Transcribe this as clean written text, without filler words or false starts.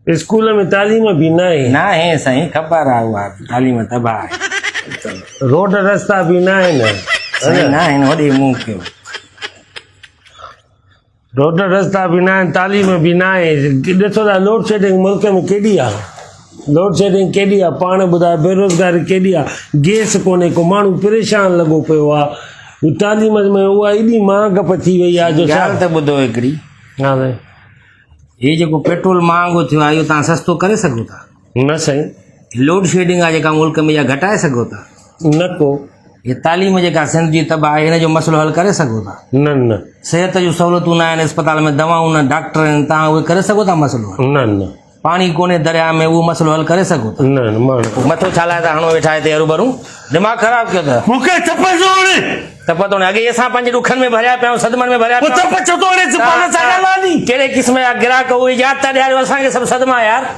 School में तालीम भी न आहे, ना है साईं, ख़बर आहे उहा तालीम तबाह आहे। रोड रस्ता भी न आहिनि, साईं ना आहिनि, होॾे मुंहुं कयो। रोड रस्ता भी न आहिनि, तालीम भी न आहे। ॾिसो था लोड शेडिंग मुल्क में केॾी आहे, लोड शेडिंग केॾी आहे, पाण ॿुधायो, बेरोज़गारी केॾी आहे, गैस कोन्हे, को माण्हू परेशान लॻो पियो आहे। तालीम में उहा एॾी महांग थी वई आहे जो छा। ॻाल्हि त ॿुधो हिकिड़ी, हा साईं, हे जेको पेट्रोल महांगो थियो आहे इहो तव्हां सस्तो करे सघो था? न साईं, लोड शेडिंग आहे जेका मुल्क में, इहा घटाए सघो था? न को, हे तालीम जेका सिंध जी तबाह आहे, हिन जो मसइलो हल करे सघो था? न न सिहत जूं सहूलियतूं न आहिनि, अस्पताल में दवाऊं न, डॉक्टर आहिनि, तव्हां उहे करे सघो था मसइलो हल? न न पाणी कोन्हे दरिया में, उहो मसइलो हल करे सघो था? न मां मथो छा लाइ था हणो वेठा हिते हरू भरू, दिमाग़ ख़राब कयो अथव। मूंखे चप जोड़े त पतो न, अॻे असां पंहिंजे ॾुखनि में भरिया पिया आहियूं, सदमनि में भरिया पिया चप जोड़े आहियूं। कहिड़े क़िस्म जा ग्राहक उहे यादि था ॾियारियो असांखे, सभु सदमा यार।